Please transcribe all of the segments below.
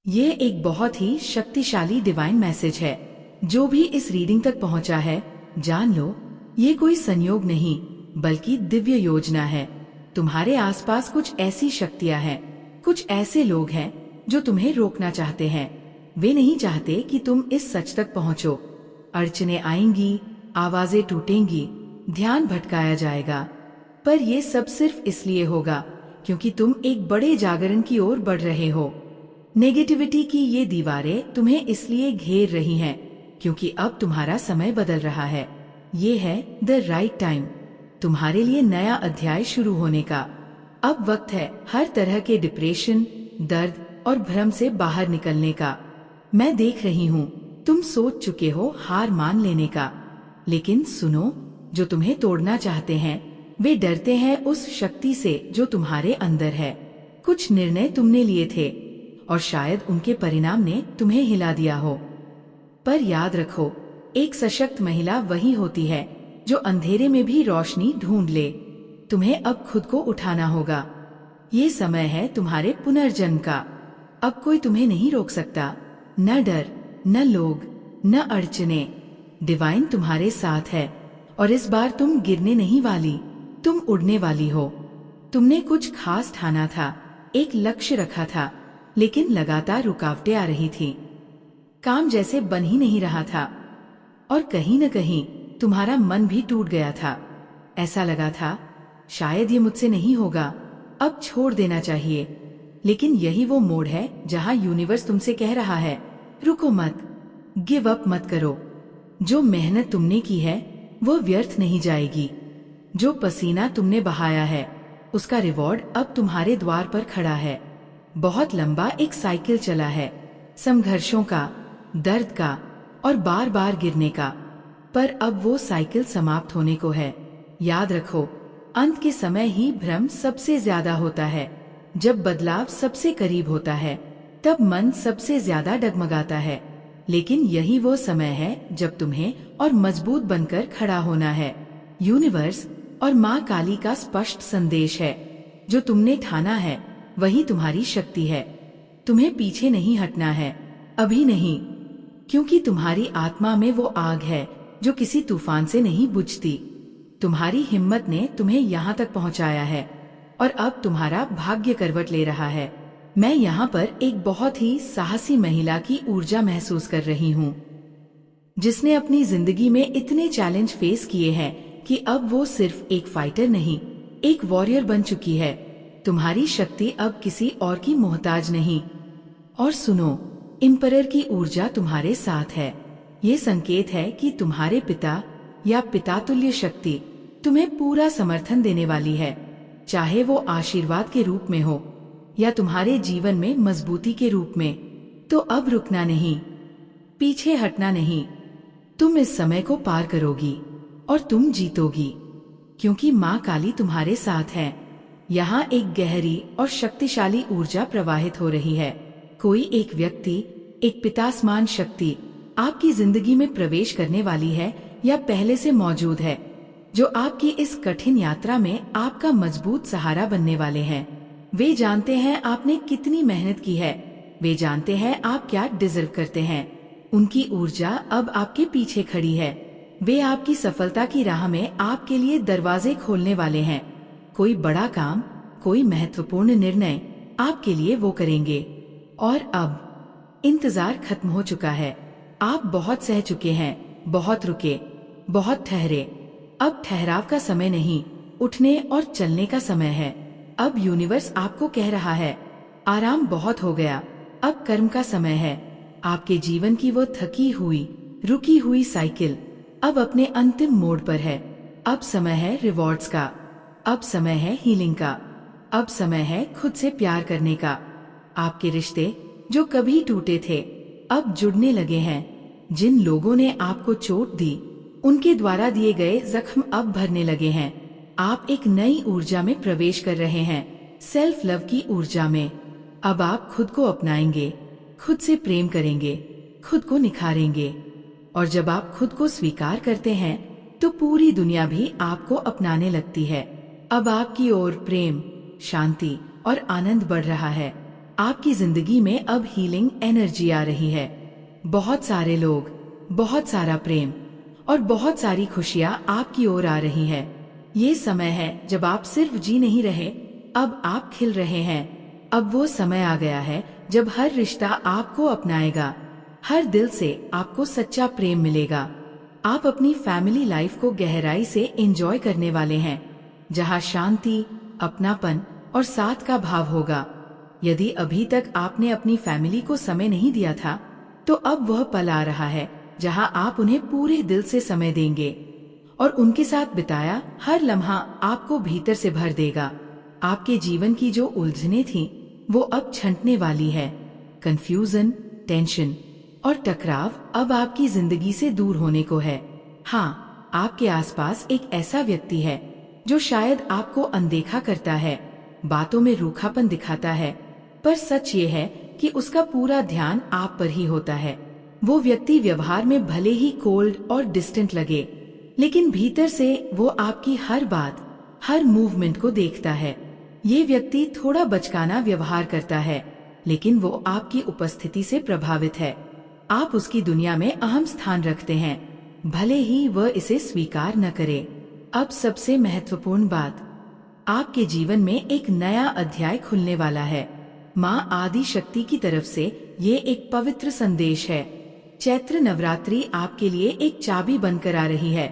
ये एक बहुत ही शक्तिशाली डिवाइन मैसेज है। जो भी इस रीडिंग तक पहुंचा है, जान लो ये कोई संयोग नहीं बल्कि दिव्य योजना है। तुम्हारे आसपास कुछ ऐसी शक्तियां हैं, कुछ ऐसे लोग हैं जो तुम्हें रोकना चाहते हैं। वे नहीं चाहते कि तुम इस सच तक पहुंचो। अड़चने आएंगी, आवाजें टूटेंगी, ध्यान भटकाया जाएगा, पर ये सब सिर्फ इसलिए होगा क्योंकि तुम एक बड़े जागरण की ओर बढ़ रहे हो। नेगेटिविटी की ये दीवारें तुम्हें इसलिए घेर रही हैं क्योंकि अब तुम्हारा समय बदल रहा है। ये है द राइट टाइम तुम्हारे लिए नया अध्याय शुरू होने का। अब वक्त है हर तरह के डिप्रेशन, दर्द और भ्रम से बाहर निकलने का। मैं देख रही हूँ तुम सोच चुके हो हार मान लेने का, लेकिन सुनो, जो तुम्हें तोड़ना चाहते हैं वे डरते हैं उस शक्ति से जो तुम्हारे अंदर है। कुछ निर्णय तुमने लिए थे और शायद उनके परिणाम ने तुम्हें हिला दिया हो, पर याद रखो, एक सशक्त महिला वही होती है जो अंधेरे में भी रोशनी ढूंढ ले। तुम्हें अब खुद को उठाना होगा। ये समय है तुम्हारे पुनर्जन्म का। अब कोई तुम्हें नहीं रोक सकता, न डर, न लोग, न अड़चने। डिवाइन तुम्हारे साथ है और इस बार तुम गिरने नहीं वाली, तुम उड़ने वाली हो। तुमने कुछ खास ठाना था, एक लक्ष्य रखा था, लेकिन लगातार रुकावटें आ रही थी। काम जैसे बन ही नहीं रहा था और कहीं न कहीं तुम्हारा मन भी टूट गया था। ऐसा लगा था शायद ये मुझसे नहीं होगा, अब छोड़ देना चाहिए। लेकिन यही वो मोड़ है जहां यूनिवर्स तुमसे कह रहा है, रुको मत, गिव अप मत करो। जो मेहनत तुमने की है वो व्यर्थ नहीं जाएगी। जो पसीना तुमने बहाया है उसका रिवॉर्ड अब तुम्हारे द्वार पर खड़ा है। बहुत लंबा एक साइकिल चला है, संघर्षों का, दर्द का और बार बार गिरने का, पर अब वो साइकिल समाप्त होने को है। याद रखो, अंत के समय ही भ्रम सबसे ज्यादा होता है। जब बदलाव सबसे करीब होता है तब मन सबसे ज्यादा डगमगाता है। लेकिन यही वो समय है जब तुम्हें और मजबूत बनकर खड़ा होना है। यूनिवर्स और माँ काली का स्पष्ट संदेश है, जो तुमने ठाना है वही तुम्हारी शक्ति है। तुम्हें पीछे नहीं हटना है, अभी नहीं, क्योंकि तुम्हारी आत्मा में वो आग है जो किसी तूफान से नहीं बुझती। तुम्हारी हिम्मत ने तुम्हें यहाँ तक पहुँचाया है और अब तुम्हारा भाग्य करवट ले रहा है। मैं यहाँ पर एक बहुत ही साहसी महिला की ऊर्जा महसूस कर रही हूँ, जिसने अपनी जिंदगी में इतने चैलेंज फेस किए हैं कि अब वो सिर्फ एक फाइटर नहीं, एक वॉरियर बन चुकी है। तुम्हारी शक्ति अब किसी और की मोहताज नहीं। और सुनो, इम्परर की ऊर्जा तुम्हारे साथ है। ये संकेत है कि तुम्हारे पिता या पितातुल्य शक्ति तुम्हें पूरा समर्थन देने वाली है, चाहे वो आशीर्वाद के रूप में हो या तुम्हारे जीवन में मजबूती के रूप में। तो अब रुकना नहीं, पीछे हटना नहीं। तुम इस समय को पार करोगी और तुम जीतोगी, क्योंकि माँ काली तुम्हारे साथ है। यहाँ एक गहरी और शक्तिशाली ऊर्जा प्रवाहित हो रही है। कोई एक व्यक्ति, एक पितासमान शक्ति आपकी जिंदगी में प्रवेश करने वाली है या पहले से मौजूद है, जो आपकी इस कठिन यात्रा में आपका मजबूत सहारा बनने वाले हैं। वे जानते हैं आपने कितनी मेहनत की है, वे जानते हैं आप क्या डिजर्व करते हैं। उनकी ऊर्जा अब आपके पीछे खड़ी है। वे आपकी सफलता की राह में आपके लिए दरवाजे खोलने वाले हैं। कोई बड़ा काम, कोई महत्वपूर्ण निर्णय आपके लिए वो करेंगे। और अब इंतजार खत्म हो चुका है। आप बहुत सह चुके हैं, बहुत रुके, बहुत ठहरे। अब ठहराव का समय नहीं, उठने और चलने का समय है। अब यूनिवर्स आपको कह रहा है, आराम बहुत हो गया, अब कर्म का समय है। आपके जीवन की वो थकी हुई, रुकी हुई साइकिल अब अपने अंतिम मोड़ पर है। अब समय है रिवॉर्ड्स का, अब समय है हीलिंग का, अब समय है खुद से प्यार करने का। आपके रिश्ते जो कभी टूटे थे अब जुड़ने लगे हैं। जिन लोगों ने आपको चोट दी, उनके द्वारा दिए गए जख्म अब भरने लगे हैं। आप एक नई ऊर्जा में प्रवेश कर रहे हैं, सेल्फ लव की ऊर्जा में। अब आप खुद को अपनाएंगे, खुद से प्रेम करेंगे, खुद को निखारेंगे। और जब आप खुद को स्वीकार करते हैं तो पूरी दुनिया भी आपको अपनाने लगती है। अब आपकी ओर प्रेम, शांति और आनंद बढ़ रहा है। आपकी जिंदगी में अब हीलिंग एनर्जी आ रही है। बहुत सारे लोग, बहुत सारा प्रेम और बहुत सारी खुशियाँ आपकी ओर आ रही है। ये समय है जब आप सिर्फ जी नहीं रहे, अब आप खिल रहे हैं। अब वो समय आ गया है जब हर रिश्ता आपको अपनाएगा, हर दिल से आपको सच्चा प्रेम मिलेगा। आप अपनी फैमिली लाइफ को गहराई से एंजॉय करने वाले हैं, जहाँ शांति, अपनापन और साथ का भाव होगा। यदि अभी तक आपने अपनी फैमिली को समय नहीं दिया था, तो अब वह पल आ रहा है जहां आप उन्हें पूरे दिल से समय देंगे और उनके साथ बिताया हर लम्हा आपको भीतर से भर देगा। आपके जीवन की जो उलझनें थीं, वो अब छंटने वाली है। कंफ्यूजन, टेंशन और टकराव अब आपकी जिंदगी से दूर होने को है। हाँ, आपके आसपास एक ऐसा व्यक्ति है जो शायद आपको अनदेखा करता है, बातों में रूखापन दिखाता है, पर सच ये है कि उसका पूरा ध्यान आप पर ही होता है। वो व्यक्ति व्यवहार में भले ही कोल्ड और डिस्टेंट लगे, लेकिन भीतर से वो आपकी हर बात, हर मूवमेंट को देखता है। ये व्यक्ति थोड़ा बचकाना व्यवहार करता है, लेकिन वो आपकी उपस्थिति से प्रभावित है। आप उसकी दुनिया में अहम स्थान रखते हैं, भले ही वह इसे स्वीकार न करे। अब सबसे महत्वपूर्ण बात, आपके जीवन में एक नया अध्याय खुलने वाला है। माँ आदि शक्ति की तरफ से ये एक पवित्र संदेश है। चैत्र नवरात्रि आपके लिए एक चाबी बनकर आ रही है,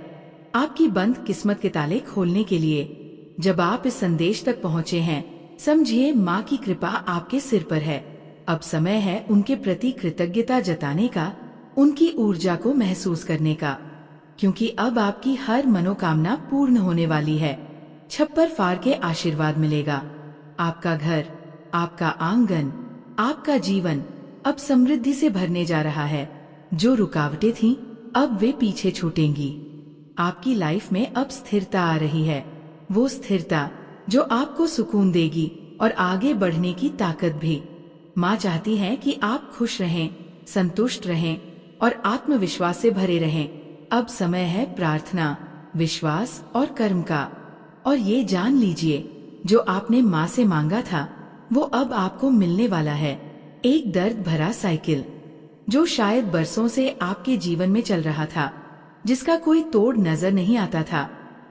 आपकी बंद किस्मत के ताले खोलने के लिए। जब आप इस संदेश तक पहुँचे हैं, समझिए माँ की कृपा आपके सिर पर है। अब समय है उनके प्रति कृतज्ञता जताने का, उनकी ऊर्जा को महसूस करने का, क्योंकि अब आपकी हर मनोकामना पूर्ण होने वाली है। छप्पर फाड़ के आशीर्वाद मिलेगा। आपका घर, आपका आंगन, आपका जीवन अब समृद्धि से भरने जा रहा है। जो रुकावटें थीं, अब वे पीछे छूटेंगी। आपकी लाइफ में अब स्थिरता आ रही है, वो स्थिरता जो आपको सुकून देगी और आगे बढ़ने की ताकत भी। माँ चाहती है कि आप खुश रहें, संतुष्ट रहें और आत्मविश्वास से भरे रहें। अब समय है प्रार्थना, विश्वास और कर्म का। और ये जान लीजिए, जो आपने माँ से मांगा था वो अब आपको मिलने वाला है। एक दर्द भरा साइकिल जो शायद बरसों से आपके जीवन में चल रहा था, जिसका कोई तोड़ नजर नहीं आता था,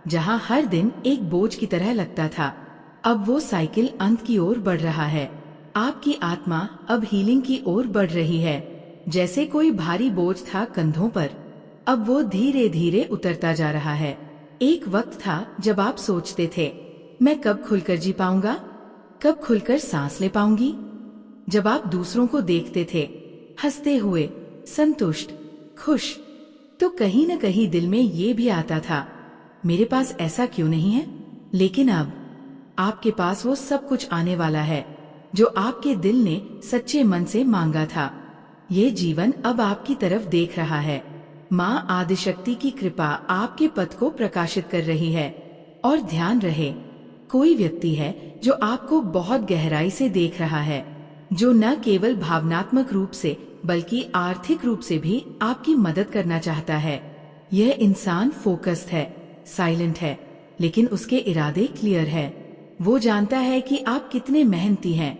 जहां हर दिन एक बोझ की तरह लगता था, अब वो साइकिल अंत की ओर बढ़ रहा है। आपकी आत्मा अब हीलिंग की ओर बढ़ रही है। जैसे कोई भारी बोझ था कंधों पर, अब वो धीरे धीरे उतरता जा रहा है। एक वक्त था जब आप सोचते थे, मैं कब खुलकर जी पाऊंगा, कब खुलकर सांस ले पाऊंगी। जब आप दूसरों को देखते थे हंसते हुए, संतुष्ट, खुश, तो कहीं न कहीं दिल में ये भी आता था, मेरे पास ऐसा क्यों नहीं है। लेकिन अब आपके पास वो सब कुछ आने वाला है जो आपके दिल ने सच्चे मन से मांगा था। ये जीवन अब आपकी तरफ देख रहा है। माँ आदिशक्ति की कृपा आपके पथ को प्रकाशित कर रही है। और ध्यान रहे, कोई व्यक्ति है जो आपको बहुत गहराई से देख रहा है, जो न केवल भावनात्मक रूप से बल्कि आर्थिक रूप से भी आपकी मदद करना चाहता है। यह इंसान फोकस्ड है, साइलेंट है, लेकिन उसके इरादे क्लियर है। वो जानता है कि आप कितने मेहनती हैं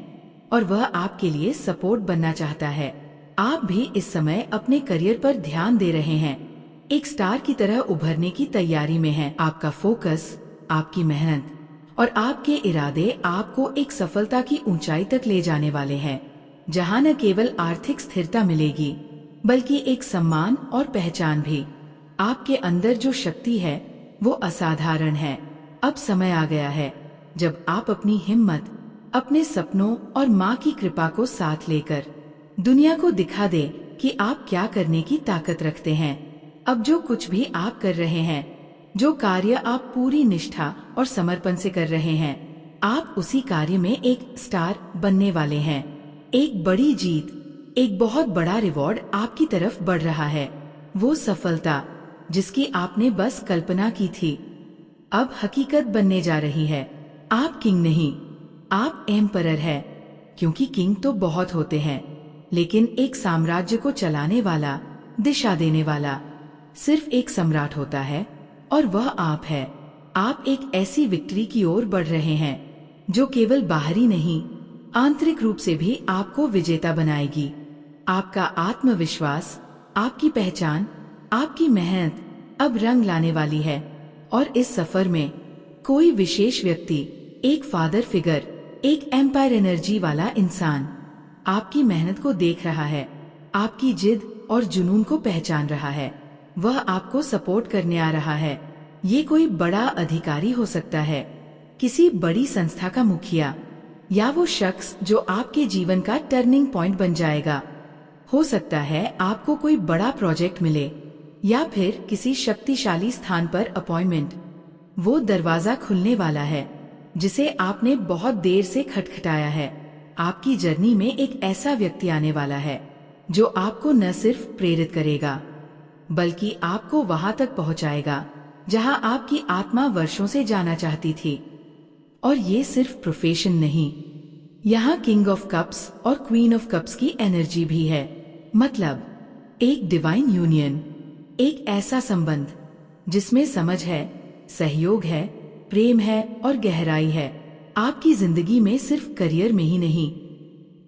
और वह आपके लिए सपोर्ट बनना चाहता है। आप भी इस समय अपने करियर पर ध्यान दे रहे हैं, एक स्टार की तरह उभरने की तैयारी में हैं। आपका फोकस, आपकी मेहनत और आपके इरादे आपको एक सफलता की ऊंचाई तक ले जाने वाले हैं, जहां न केवल आर्थिक स्थिरता मिलेगी बल्कि एक सम्मान और पहचान भी। आपके अंदर जो शक्ति है वो असाधारण है। अब समय आ गया है जब आप अपनी हिम्मत, अपने सपनों और माँ की कृपा को साथ लेकर दुनिया को दिखा दे कि आप क्या करने की ताकत रखते हैं। अब जो कुछ भी आप कर रहे हैं, जो कार्य आप पूरी निष्ठा और समर्पण से कर रहे हैं, आप उसी कार्य में एक स्टार बनने वाले हैं। एक बड़ी जीत, एक बहुत बड़ा रिवॉर्ड आपकी तरफ बढ़ रहा है। वो सफलता जिसकी आपने बस कल्पना की थी, अब हकीकत बनने जा रही है। आप किंग नहीं, आप एम्परर है, क्योंकि किंग तो बहुत होते हैं, लेकिन एक साम्राज्य को चलाने वाला, दिशा देने वाला सिर्फ एक सम्राट होता है, और वह आप है। आप एक ऐसी विक्ट्री की ओर बढ़ रहे हैं जो केवल बाहरी नहीं, आंतरिक रूप से भी आपको विजेता बनाएगी। आपका आत्मविश्वास, आपकी पहचान, आपकी मेहनत अब रंग लाने वाली है। और इस सफर में कोई विशेष व्यक्ति, एक फादर फिगर, एक एम्पायर एनर्जी वाला इंसान आपकी मेहनत को देख रहा है, आपकी जिद और जुनून को पहचान रहा है। वह आपको सपोर्ट करने आ रहा है। ये कोई बड़ा अधिकारी हो सकता है, किसी बड़ी संस्था का मुखिया, या वो शख्स जो आपके जीवन का टर्निंग पॉइंट बन जाएगा। हो सकता है आपको कोई बड़ा प्रोजेक्ट मिले या फिर किसी शक्तिशाली स्थान पर अपॉइंटमेंट। वो दरवाजा खुलने वाला है जिसे आपने बहुत देर से खटखटाया है। आपकी जर्नी में एक ऐसा व्यक्ति आने वाला है जो आपको न सिर्फ प्रेरित करेगा बल्कि आपको वहां तक पहुंचाएगा जहां आपकी आत्मा वर्षों से जाना चाहती थी। और ये सिर्फ प्रोफेशन नहीं, यहाँ किंग ऑफ कप्स और क्वीन ऑफ कप्स की एनर्जी भी है। मतलब एक डिवाइन यूनियन, एक ऐसा संबंध जिसमें समझ है, सहयोग है, प्रेम है और गहराई है। आपकी जिंदगी में सिर्फ करियर में ही नहीं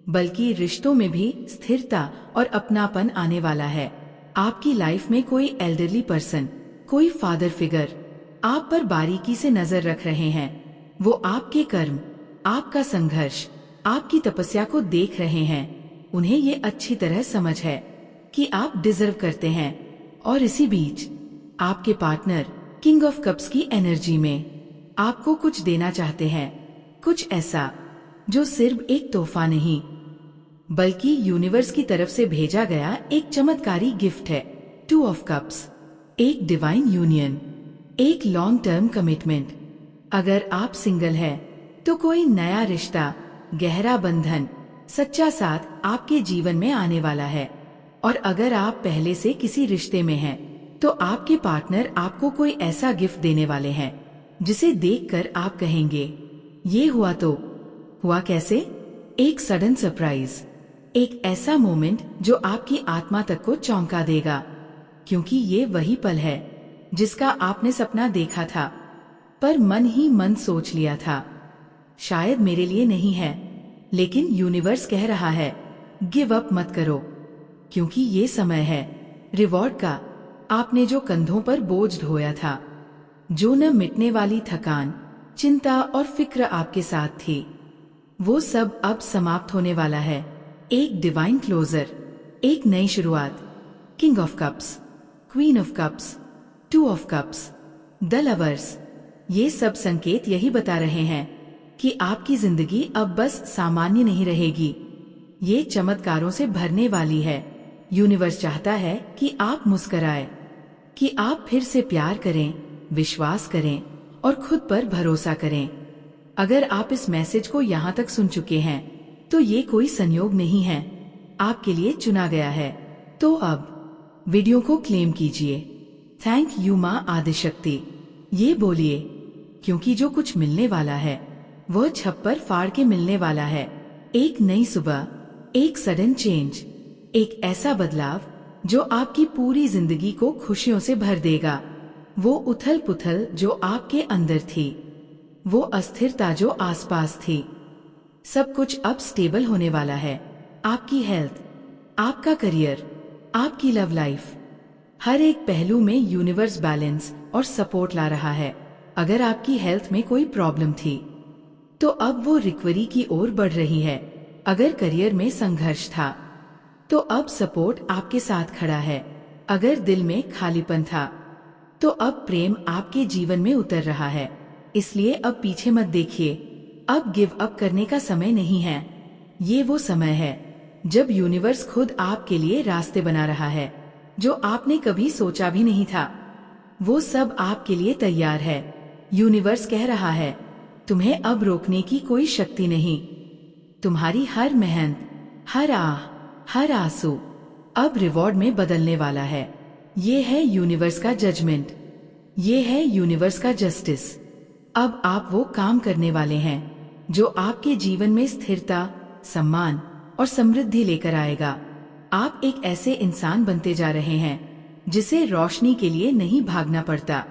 बल्कि रिश्तों में भी स्थिरता और अपनापन आने वाला है। आपकी लाइफ में कोई एल्डरली पर्सन, कोई फादर फिगर आप पर बारीकी से नजर रख रहे हैं। वो आपके कर्म, आपका संघर्ष, आपकी तपस्या को देख रहे हैं। उन्हें ये अच्छी तरह समझ है कि आप डिजर्व करते हैं। और इसी बीच आपके पार्टनर किंग ऑफ कप्स की एनर्जी में आपको कुछ देना चाहते हैं, कुछ ऐसा जो सिर्फ एक तोहफा नहीं बल्कि यूनिवर्स की तरफ से भेजा गया एक चमत्कारी गिफ्ट है। टू ऑफ कप्स, एक डिवाइन यूनियन, एक लॉन्ग टर्म कमिटमेंट। अगर आप सिंगल है तो कोई नया रिश्ता, गहरा बंधन, सच्चा साथ आपके जीवन में आने वाला है। और अगर आप पहले से किसी रिश्ते में हैं तो आपके पार्टनर आपको कोई ऐसा गिफ्ट देने वाले हैं जिसे देखकर आप कहेंगे, ये हुआ तो हुआ कैसे? एक सडन सरप्राइज, एक ऐसा मोमेंट जो आपकी आत्मा तक को चौंका देगा, क्योंकि ये वही पल है जिसका आपने सपना देखा था पर मन ही मन सोच लिया था, शायद मेरे लिए नहीं है। लेकिन यूनिवर्स कह रहा है, गिव अप मत करो, क्योंकि ये समय है रिवॉर्ड का। आपने जो कंधों पर बोझ ढोया था, जो न मिटने वाली थकान, चिंता और फिक्र आपके साथ थी, वो सब अब समाप्त होने वाला है। एक डिवाइन क्लोजर, एक नई शुरुआत। King of cups, queen of cups, two of cups, the lovers, ये सब संकेत यही बता रहे हैं कि आपकी जिंदगी अब बस सामान्य नहीं रहेगी, ये चमत्कारों से भरने वाली है। यूनिवर्स चाहता है कि आप मुस्कुराएं, कि आप फिर से प्यार करें, विश्वास करें और खुद पर भरोसा करें। अगर आप इस मैसेज को यहाँ तक सुन चुके हैं तो ये कोई संयोग नहीं है, आपके लिए चुना गया है। तो अब वीडियो को क्लेम कीजिए। थैंक यू माँ आदिशक्ति, ये बोलिए, क्योंकि जो कुछ मिलने वाला है वह छप्पर फाड़ के मिलने वाला है। एक नई सुबह, एक सडन चेंज, एक ऐसा बदलाव जो आपकी पूरी जिंदगी को खुशियों से भर देगा। वो उथल पुथल जो आपके अंदर थी, वो अस्थिरता जो आसपास थी, सब कुछ अब स्टेबल होने वाला है। आपकी हेल्थ, आपका करियर, आपकी लव लाइफ, हर एक पहलू में यूनिवर्स बैलेंस और सपोर्ट ला रहा है। अगर आपकी हेल्थ में कोई प्रॉब्लम थी तो अब वो रिकवरी की ओर बढ़ रही है। अगर करियर में संघर्ष था तो अब सपोर्ट आपके साथ खड़ा है। अगर दिल में खालीपन था तो अब प्रेम आपके जीवन में उतर रहा है। इसलिए अब पीछे मत देखिए, अब गिव अप करने का समय नहीं है। ये वो समय है जब यूनिवर्स खुद आपके लिए रास्ते बना रहा है जो आपने कभी सोचा भी नहीं था। वो सब आपके लिए तैयार है। यूनिवर्स कह रहा है, तुम्हें अब रोकने की कोई शक्ति नहीं। तुम्हारी हर मेहनत, हर आह, हर आंसू अब रिवॉर्ड में बदलने वाला है। ये है यूनिवर्स का जजमेंट, ये है यूनिवर्स का जस्टिस। अब आप वो काम करने वाले हैं जो आपके जीवन में स्थिरता, सम्मान और समृद्धि लेकर आएगा। आप एक ऐसे इंसान बनते जा रहे हैं जिसे रोशनी के लिए नहीं भागना पड़ता,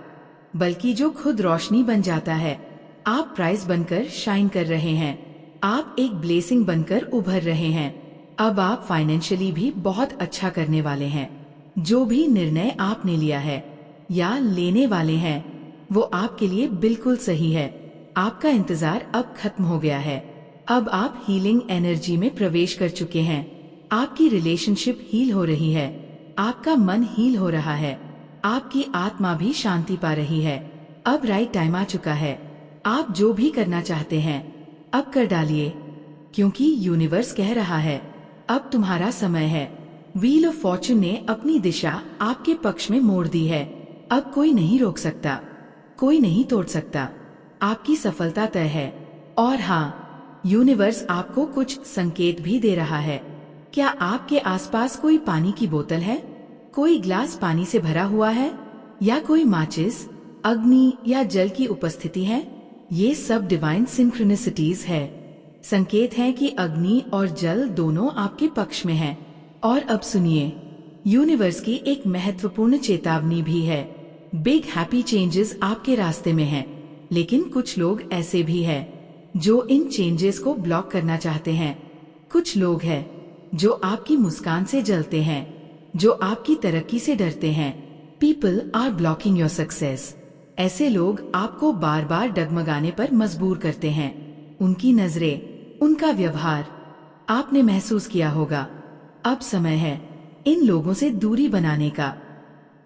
बल्कि जो खुद रोशनी बन जाता है। आप प्राइज बनकर शाइन कर रहे हैं। आप एक ब्लेसिंग बनकर उभर रहे हैं। अब आप फाइनेंशियली भी बहुत अच्छा करने वाले हैं। जो भी निर्णय आपने लिया है या लेने वाले हैं वो आपके लिए बिल्कुल सही है। आपका इंतजार अब खत्म हो गया है। अब आप हीलिंग एनर्जी में प्रवेश कर चुके हैं। आपकी रिलेशनशिप हील हो रही है, आपका मन हील हो रहा है, आपकी आत्मा भी शांति पा रही है। अब राइट टाइम आ चुका है। आप जो भी करना चाहते हैं अब कर डालिए, क्योंकि यूनिवर्स कह रहा है अब तुम्हारा समय है। व्हील ऑफ फॉर्चून ने अपनी दिशा आपके पक्ष में मोड़ दी है। अब कोई नहीं रोक सकता, कोई नहीं तोड़ सकता। आपकी सफलता तय है। और हाँ, यूनिवर्स आपको कुछ संकेत भी दे रहा है। क्या आपके आसपास कोई पानी की बोतल है? कोई ग्लास पानी से भरा हुआ है? या कोई माचिस, अग्नि या जल की उपस्थिति है? ये सब डिवाइन सिंक्रोनिसिटीज है। संकेत है कि अग्नि और जल दोनों आपके पक्ष में हैं। और अब सुनिए, यूनिवर्स की एक महत्वपूर्ण चेतावनी भी है। बिग हैप्पी चेंजेस आपके रास्ते में हैं, लेकिन कुछ लोग ऐसे भी हैं जो इन चेंजेस को ब्लॉक करना चाहते हैं। कुछ लोग हैं जो आपकी मुस्कान से जलते हैं, जो आपकी तरक्की से डरते हैं। People are blocking your success. ऐसे लोग आपको बार बार डगमगाने पर मजबूर करते हैं। उनकी नजरें, उनका व्यवहार आपने महसूस किया होगा। अब समय है इन लोगों से दूरी बनाने का,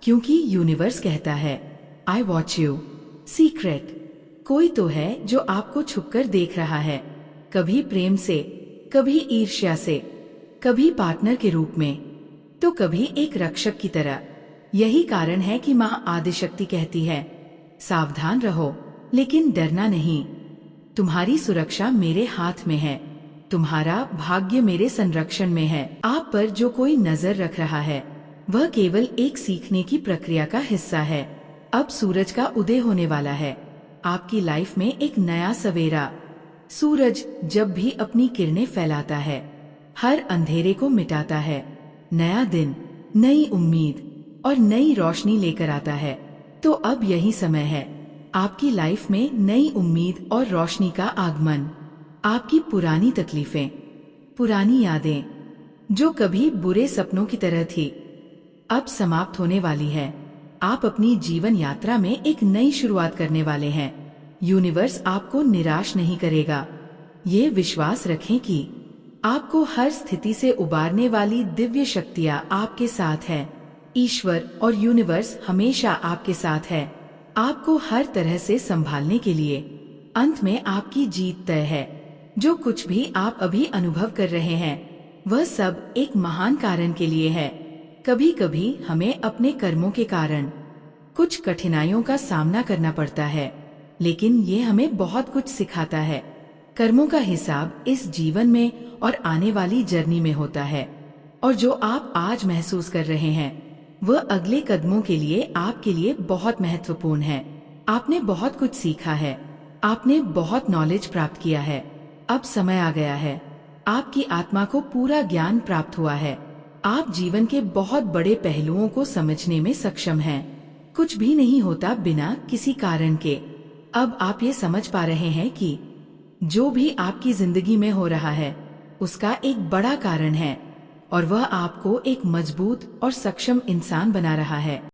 क्योंकि यूनिवर्स कहता है आई वॉच यू सीक्रेट। कोई तो है जो आपको छुपकर देख रहा है, कभी प्रेम से, कभी ईर्ष्या से, कभी पार्टनर के रूप में, तो कभी एक रक्षक की तरह। यही कारण है कि माँ आदिशक्ति कहती है सावधान रहो, लेकिन डरना नहीं। तुम्हारी सुरक्षा मेरे हाथ में है, तुम्हारा भाग्य मेरे संरक्षण में है। आप पर जो कोई नजर रख रहा है वह केवल एक सीखने की प्रक्रिया का हिस्सा है। अब सूरज का उदय होने वाला है। आपकी लाइफ में एक नया सवेरा। सूरज जब भी अपनी किरणें फैलाता है, हर अंधेरे को मिटाता है। नया दिन, नई उम्मीद और नई रोशनी लेकर आता है। तो अब यही समय है आपकी लाइफ में नई उम्मीद और रोशनी का आगमन। आपकी पुरानी तकलीफें, पुरानी यादें जो कभी बुरे सपनों की तरह थी, अब समाप्त होने वाली है। आप अपनी जीवन यात्रा में एक नई शुरुआत करने वाले हैं। यूनिवर्स आपको निराश नहीं करेगा। ये विश्वास रखें कि आपको हर स्थिति से उबारने वाली दिव्य शक्तियाँ आपके साथ है। ईश्वर और यूनिवर्स हमेशा आपके साथ है, आपको हर तरह से संभालने के लिए। अंत में आपकी जीत तय है। जो कुछ भी आप अभी अनुभव कर रहे हैं वह सब एक महान कारण के लिए है। कभी कभी हमें अपने कर्मों के कारण कुछ कठिनाइयों का सामना करना पड़ता है, लेकिन ये हमें बहुत कुछ सिखाता है। कर्मों का हिसाब इस जीवन में और आने वाली जर्नी में होता है, और जो आप आज महसूस कर रहे हैं वह अगले कदमों के लिए आपके लिए बहुत महत्वपूर्ण है। आपने बहुत कुछ सीखा है, आपने बहुत नॉलेज प्राप्त किया है। अब समय आ गया है, आपकी आत्मा को पूरा ज्ञान प्राप्त हुआ है। आप जीवन के बहुत बड़े पहलुओं को समझने में सक्षम हैं। कुछ भी नहीं होता बिना किसी कारण के। अब आप ये समझ पा रहे हैं कि जो भी आपकी जिंदगी में हो रहा है उसका एक बड़ा कारण है, और वह आपको एक मजबूत और सक्षम इंसान बना रहा है।